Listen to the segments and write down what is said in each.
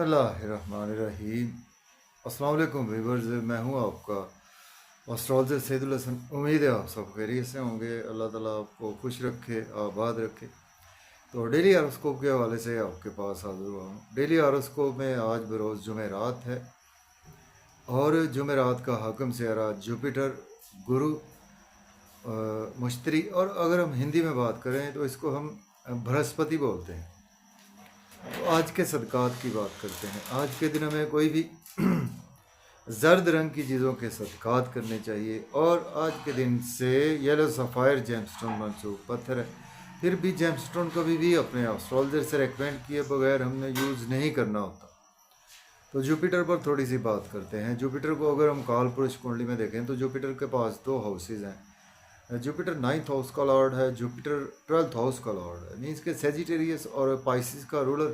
बिस्मिल्लाहिर्रहमानिर्रहीम। अस्सलाम वालेकुम व्यूअर्स, मैं हूं आपका एस्ट्रोलॉजर सैदुल हसन। उम्मीद है आप सब खैरियत से होंगे। अल्लाह ताला आपको खुश रखे, आबाद रखे। तो डेली हॉरोस्कोप के हवाले से आपके पास हाजिर हुआ हूँ। डेली हॉरोस्कोप में आज बरोज़ जुमेरात है और जुमेरात का हाकिम सियारा जुपिटर, गुरु, मुश्तरी, और अगर हम हिंदी में बात करें तो इसको हम बृहस्पति बोलते हैं। तो आज के सदक़ात की बात करते हैं। आज के दिन हमें कोई भी जर्द रंग की चीज़ों के सदक़ात करने चाहिए। और आज के दिन से येलो सफ़ायर जेमस्टोन मंसूब पत्थर है। फिर भी जेमस्टोन कभी भी अपने एस्ट्रोलॉजर से रेकमेंड किए बगैर हमने यूज़ नहीं करना होता। तो जुपिटर पर थोड़ी सी बात करते हैं। जुपिटर को अगर हम काल पुरुष कुंडली में देखें तो जुपिटर के पास दो हाउसेज हैं। जुपिटर 9th हाउस का लॉर्ड है, जुपिटर 12th हाउस का लॉर्ड है। मीन्स के सेजिटेरियस और पाइसिस का रूलर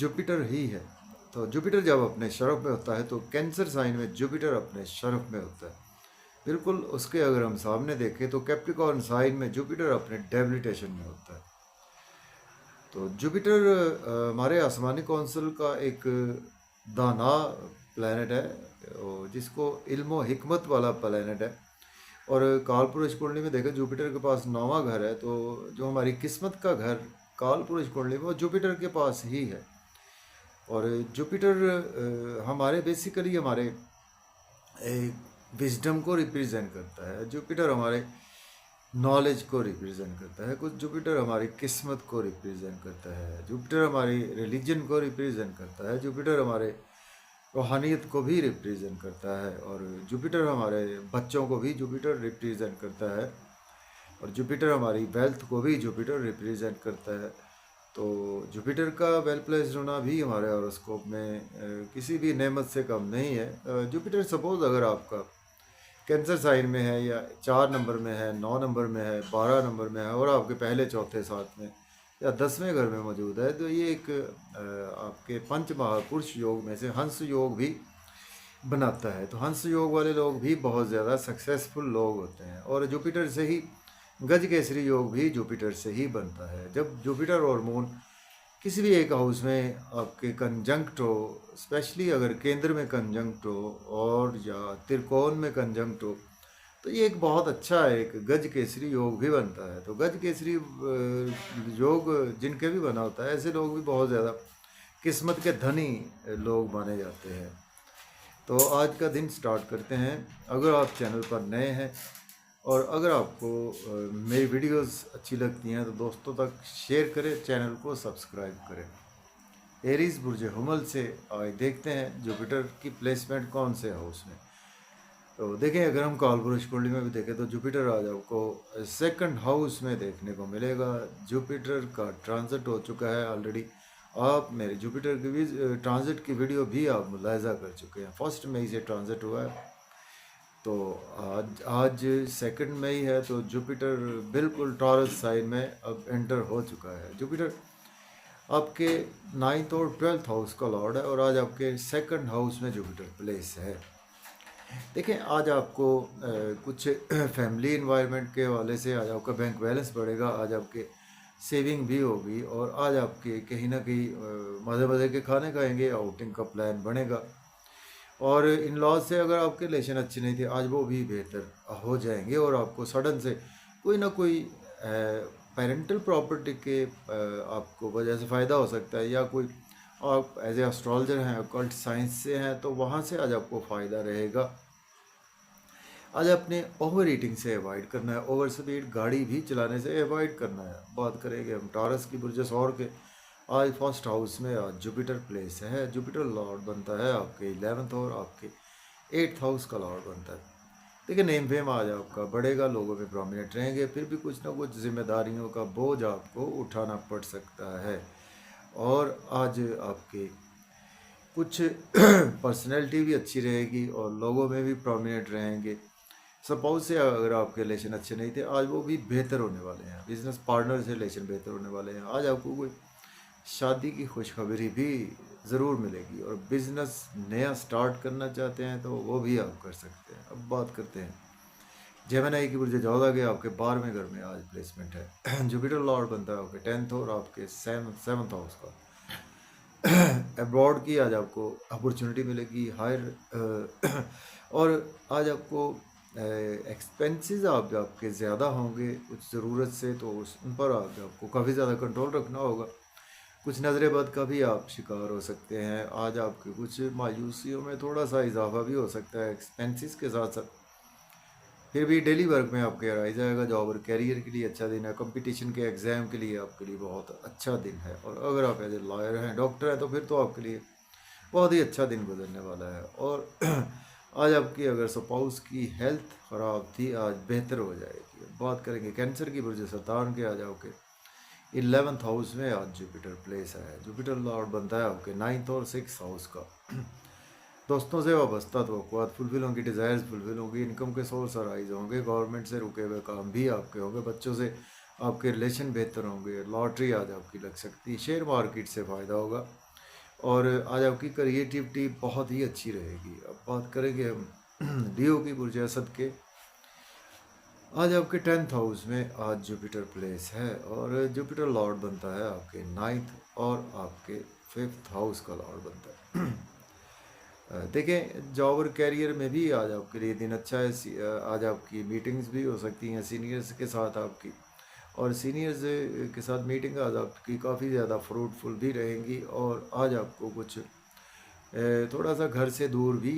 जुपिटर ही है। तो जुपिटर जब अपने शरफ में होता है तो कैंसर साइन में जुपिटर अपने शरफ में होता है। बिल्कुल उसके अगर हम सामने देखें तो कैप्रिकॉर्न साइन में जुपिटर अपने डेबिलिटेशन में होता है। तो जुपिटर हमारे आसमानी कौंसिल का एक दाना प्लैनेट है, जिसको इल्म हिकमत वाला प्लैनेट है। और काल पुरुष कुंडली में देखें जुपिटर के पास 9वां घर है। तो जो हमारी किस्मत का घर काल पुरुष कुंडली में वो जुपिटर के पास ही है। और जुपिटर हमारे बेसिकली हमारे विजडम को रिप्रेजेंट करता है। जुपिटर हमारे नॉलेज को रिप्रेजेंट करता है। कुछ जुपिटर हमारी किस्मत को रिप्रेजेंट करता है। जुपिटर हमारी रिलीजन को रिप्रेजेंट करता है। जुपिटर हमारे रूहानियत को भी रिप्रेजेंट करता है। और जुपिटर हमारे बच्चों को भी जुपिटर रिप्रेजेंट करता है। और जुपिटर हमारी वेल्थ को भी जुपिटर रिप्रेजेंट करता है। तो जुपिटर का वेल प्लेस्ड होना भी हमारे हॉरोस्कोप में किसी भी नेमत से कम नहीं है। जुपिटर सपोज अगर आपका कैंसर साइन में है या 4 नंबर में है, 9 नंबर में है, 12 नंबर में है और आपके पहले चौथे साथ में या 10वें घर में मौजूद है, तो ये एक आपके पंच महापुरुष योग में से हंस योग भी बनाता है। तो हंस योग वाले लोग भी बहुत ज़्यादा सक्सेसफुल लोग होते हैं। और जुपिटर से ही गज केसरी योग भी जुपिटर से ही बनता है। जब जुपिटर और मून किसी भी एक हाउस में आपके कंजंक्ट हो, स्पेशली अगर केंद्र में कंजंक्ट हो और या त्रिकोण में कंजंक्ट हो, तो ये एक बहुत अच्छा एक गज केसरी योग भी बनता है। तो गज केसरी योग जिनके भी बना होता है, ऐसे लोग भी बहुत ज़्यादा किस्मत के धनी लोग माने जाते हैं। तो आज का दिन स्टार्ट करते हैं। अगर आप चैनल पर नए हैं और अगर आपको मेरी वीडियोस अच्छी लगती हैं तो दोस्तों तक शेयर करें, चैनल को सब्सक्राइब करें। एरीज बुर्ज हुमल से आज देखते हैं जुपिटर की प्लेसमेंट कौन से हाउस में। तो देखें, अगर हम काल पुरुष कुंडली में भी देखें तो जुपिटर आज आपको 2nd हाउस में देखने को मिलेगा। जुपिटर का ट्रांजिट हो चुका है ऑलरेडी। आप मेरे जुपिटर की भी ट्रांजिट की वीडियो भी आप मुलाहिजा कर चुके हैं। 1 मई से ट्रांजिट हुआ है। तो आज 2 मई है। तो जुपिटर बिल्कुल टॉरस साइन में अब एंटर हो चुका है। जुपिटर आपके 9th और 12th हाउस का लॉर्ड है और आज आपके 2nd हाउस में जुपिटर प्लेस है। देखें, आज आपको कुछ फैमिली इन्वायरमेंट के हवाले से आज आपका बैंक बैलेंस बढ़ेगा, आज आपके सेविंग भी होगी और आज आपके कहीं ना कहीं मज़े मज़े के खाने खाएंगे, आउटिंग का प्लान बनेगा। और इन लॉज से अगर आपके रिलेशन अच्छे नहीं थे, आज वो भी बेहतर हो जाएंगे और आपको सडन से कोई ना कोई पेरेंटल प्रॉपर्टी के आपको वजह से फ़ायदा हो सकता है। या कोई आप एज ए एस्ट्रोलॉजर हैं, ऑकल्ट साइंस से हैं, तो वहाँ से आज आपको फ़ायदा रहेगा। आज अपने ओवर ईटिंग से अवॉइड करना है, ओवर स्पीड गाड़ी भी चलाने से अवॉइड करना है। बात करेंगे हम टॉरस की बुर्ज सौर के। आज 1st हाउस में आज जुपिटर प्लेस है। जुपिटर लॉर्ड बनता है आपके 11th और आपके 8th हाउस का लॉर्ड बनता है। देखिए, नेम फेम आज आपका बढ़ेगा, लोगों में प्रोमिनेंट रहेंगे। फिर भी कुछ ना कुछ जिम्मेदारियों का बोझ आपको उठाना पड़ सकता है। और आज आपके कुछ पर्सनैलिटी भी अच्छी रहेगी और लोगों में भी प्रोमिनेंट रहेंगे। सपोज से अगर आपके रिलेशन अच्छे नहीं थे, आज वो भी बेहतर होने वाले हैं। बिजनेस पार्टनर से रिलेशन बेहतर होने वाले हैं। आज आपको कोई शादी की खुशखबरी भी ज़रूर मिलेगी। और बिज़नेस नया स्टार्ट करना चाहते हैं तो वो भी आप कर सकते हैं। अब बात करते हैं जेमिनी की बुर्ज जोधा के आपके 12वें घर में आज प्लेसमेंट है। जुपिटर लॉर्ड बनता है आपके 10th और आपके 7th हाउस का। अब्रॉड की आज आपको अपॉर्चुनिटी मिलेगी हायर और आज आपको एक्सपेंसेस आपके ज़्यादा होंगे कुछ ज़रूरत से, तो उन पर आज आपको काफ़ी ज़्यादा कंट्रोल रखना होगा। कुछ नज़रें बद का भी आप शिकार हो सकते हैं। आज आपके कुछ मायूसियों में थोड़ा सा इजाफा भी हो सकता है एक्सपेंसेस के साथ साथ। फिर भी डेली वर्क में आपके आ जाएगा। जॉब और कैरियर के लिए अच्छा दिन है। कंपटीशन के एग्ज़ाम के लिए आपके लिए बहुत अच्छा दिन है। और अगर आप एज ए लॉयर हैं, डॉक्टर हैं, तो फिर तो आपके लिए बहुत ही अच्छा दिन गुजरने वाला है। और आज आपकी अगर स्पाउस की हेल्थ ख़राब थी, आज बेहतर हो जाएगी। बात करेंगे कैंसर की बुर्ज सरतान के। आज आपके 11th हाउस में आज जुपिटर प्लेस है। जुपिटर लॉर्ड बनता है आपके 9th और 6th हाउस का। दोस्तों से वाबस्ता तवक्कुआत फुलफिल होंगी, डिज़ायर्स फुलफिल होंगी, इनकम के सोर्स अराइज होंगे, गवर्नमेंट से रुके हुए काम भी आपके होंगे, बच्चों से आपके रिलेशन बेहतर होंगे, लॉटरी आज आपकी लग सकती है, शेयर मार्केट से फ़ायदा होगा और आज आपकी क्रिएटिविटी बहुत ही अच्छी रहेगी। अब बात करेंगे हम लियो की बुर्ज असद के। आज आपके 10th हाउस में आज जुपिटर प्लेस है और जुपिटर लॉर्ड बनता है आपके 9th और आपके 5th हाउस का लॉर्ड बनता है। देखें जॉब और कैरियर में भी आज आपके लिए दिन अच्छा है। आज आपकी मीटिंग्स भी हो सकती हैं सीनियर्स के साथ आपकी, और सीनियर्स के साथ मीटिंग आज आपकी काफ़ी ज़्यादा फ्रूटफुल भी रहेंगी। और आज आपको कुछ थोड़ा सा घर से दूर भी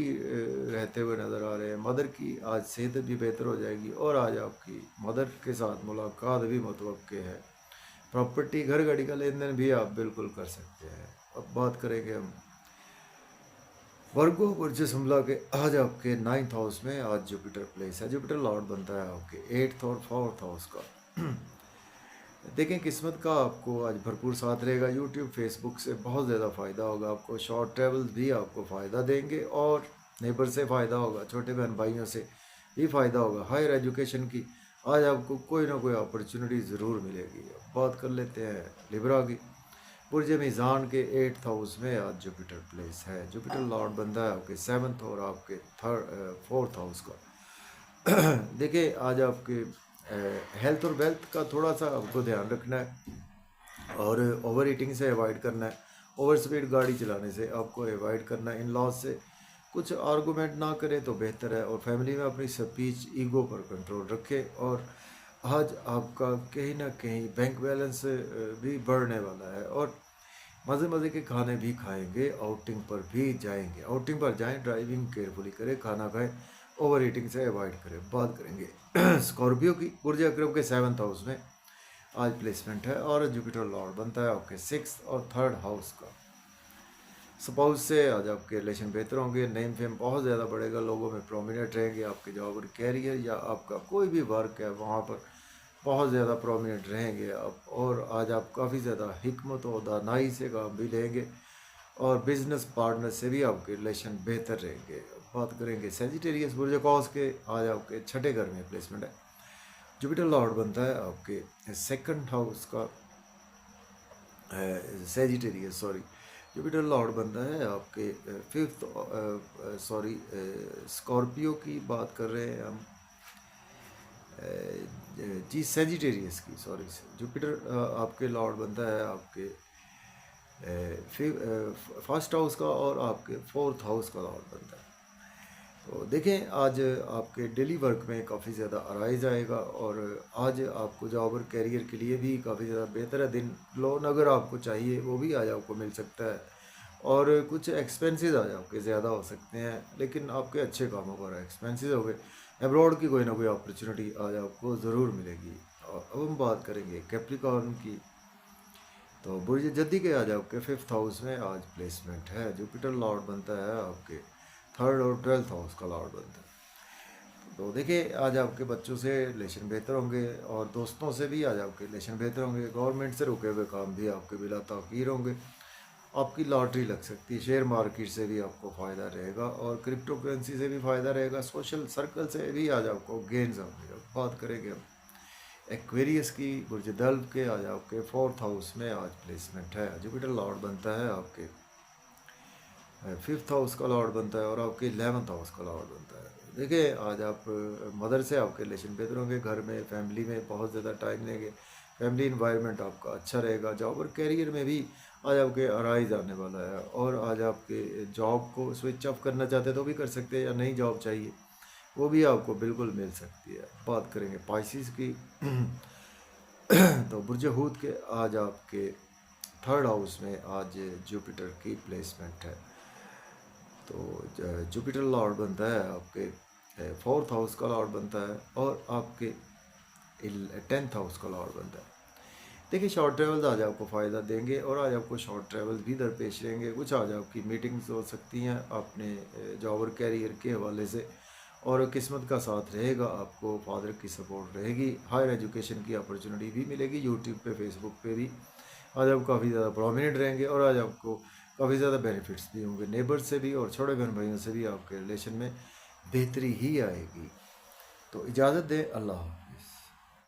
रहते हुए नज़र आ रहे हैं। मदर की आज सेहत भी बेहतर हो जाएगी और आज आपकी मदर के साथ मुलाकात भी मुतवक्के है। प्रॉपर्टी घर गाड़ी का लेन देन भी आप बिल्कुल कर सकते हैं। अब बात करेंगे हम वर्गो बुर्ज शुमला के। आज आपके 9th हाउस में आज जुपिटर प्लेस है। जुपिटर लॉर्ड बनता है आपके 8th और 4th हाउस का। देखें किस्मत का आपको आज भरपूर साथ रहेगा। यूट्यूब फेसबुक से बहुत ज़्यादा फ़ायदा होगा आपको। शॉर्ट ट्रैवल्स भी आपको फ़ायदा देंगे और नेबर से फ़ायदा होगा, छोटे बहन भाइयों से भी फ़ायदा होगा। हायर एजुकेशन की आज आपको कोई ना कोई अपॉर्चुनिटी ज़रूर मिलेगी। अब बात कर लेते हैं लिब्रा की। बुर्ज मीज़ान के 8th हाउस में आज जुपिटर प्लेस है। जुपिटर लॉर्ड बनता है आपके 7th और आपके 4th हाउस का। देखिए आज आपके हेल्थ और वेल्थ का थोड़ा सा आपको ध्यान रखना है और ओवर ईटिंग से अवॉइड करना है। ओवर स्पीड गाड़ी चलाने से आपको अवॉइड करना है। इन लॉज से कुछ आर्गूमेंट ना करें तो बेहतर है। और फैमिली में अपनी स्पीच ईगो पर कंट्रोल रखें। और आज आपका कहीं ना कहीं बैंक बैलेंस भी बढ़ने वाला है और मज़े मज़े के खाने भी खाएंगे। आउटिंग पर भी जाएंगे। आउटिंग पर जाएं, ड्राइविंग केयरफुली करें, खाना खाएं, ओवर ईटिंग से अवॉइड करें। बात करेंगे स्कॉर्पियो की। बुर्ज अकरम के 7th हाउस में आज प्लेसमेंट है और जुपिटर लॉर्ड बनता है आपके 6th और 3rd हाउस का। स्पाउस से आज आपके रिलेशन बेहतर होंगे। नेम फेम बहुत ज़्यादा बढ़ेगा, लोगों में प्रोमिनेंट रहेंगे। आपके जॉब और कैरियर या आपका कोई भी वर्क है वहाँ पर बहुत ज़्यादा प्रोमिनेंट रहेंगे आप। और आज आप काफ़ी ज़्यादा हिकमत और दानाई से काम भी लेंगे और बिजनेस पार्टनर से भी आपके रिलेशन बेहतर रहेंगे। बात करेंगे सेजिटेरियस बुर्ज कॉस के। आज आपके 6ठे घर में प्लेसमेंट है। जुपिटर लॉर्ड बनता है आपके 2nd हाउस का। सेजिटेरियस सॉरी, जुपिटर लॉर्ड बनता है आपके 5th सॉरी स्कॉर्पियो की बात कर रहे हैं हम जी सेजिटेरियस की सॉरी। जुपिटर आपके लॉर्ड बनता है आपके 1st हाउस का और आपके 4th हाउस का लॉर्ड बनता है। तो देखें आज आपके डेली वर्क में काफ़ी ज़्यादा अराइज आएगा और आज आपको जॉब और कैरियर के लिए भी काफ़ी ज़्यादा बेहतर है दिन। लोन अगर आपको चाहिए वो भी आज आपको मिल सकता है और कुछ एक्सपेंसेस आज आपके ज़्यादा हो सकते हैं, लेकिन आपके अच्छे कामों पर एक्सपेंसेस हो गए। अब्रॉड की कोई ना कोई अपॉर्चुनिटी आज आपको ज़रूर मिलेगी। और अब हम बात करेंगे कैप्रिकॉर्न की। तो बुर्ज जद्दी के आज आपके 5th हाउस में आज प्लेसमेंट है। जुपिटर लॉर्ड बनता है आपके 3rd और 12th हाउस का लॉर्ड बनता है। तो देखिए आज आपके बच्चों से रिलेशन बेहतर होंगे और दोस्तों से भी आज आपके रिलेशन बेहतर होंगे। गवर्नमेंट से रुके हुए काम भी आपके बिला ताख़ीर होंगे। आपकी लॉटरी लग सकती है। शेयर मार्केट से भी आपको फ़ायदा रहेगा और क्रिप्टो करेंसी से भी फ़ायदा रहेगा। सोशल सर्कल से भी आज आपको गेंस होंगे। बात करेंगे हम एक्वेरियस की। बुर्ज दल्व के आज आपके 4th हाउस में आज प्लेसमेंट है। जुपिटर लॉर्ड बनता है आपके 5th हाउस का लॉर्ड बनता है और आपके 11th हाउस का लॉर्ड बनता है। देखिए आज आप मदर से आपके रिलेशन बेहतर होंगे। घर में फैमिली में बहुत ज़्यादा टाइम लेंगे। फैमिली इन्वायरमेंट आपका अच्छा रहेगा। जॉब और कैरियर में भी आज आपके अराइज आने वाला है, और आज आपके जॉब को स्विच ऑफ करना चाहते हैं तो भी कर सकते हैं, या नई जॉब चाहिए वो भी आपको बिल्कुल मिल सकती है। बात करेंगे पाइसिस की तो बुर्ज हूत के आज आपके थर्ड हाउस में आज जुपिटर की प्लेसमेंट है। तो जुपिटर लॉर्ड बनता है आपके फोर्थ हाउस का लॉर्ड बनता है, और आपके 10th हाउस का लॉर्ड बनता है। देखिए शॉर्ट ट्रेवल्स आज आपको फ़ायदा देंगे, और आज आपको शॉर्ट ट्रेवल्स भी दरपेश रहेंगे। कुछ आज आपकी मीटिंग्स हो सकती हैं अपने जॉब और कैरियर के हवाले से, और किस्मत का साथ रहेगा, आपको फादर की सपोर्ट रहेगी। हायर एजुकेशन की अपॉर्चुनिटी भी मिलेगी। यूट्यूब पे, फेसबुक पे भी आज आप काफ़ी ज़्यादा प्रोमिनेंट रहेंगे, और आज आपको काफ़ी ज़्यादा बेनिफिट्स भी होंगे। नेबर्स से भी और छोटे बहन भाइयों से भी आपके रिलेशन में बेहतरी ही आएगी। तो इजाज़त दें, अल्लाह।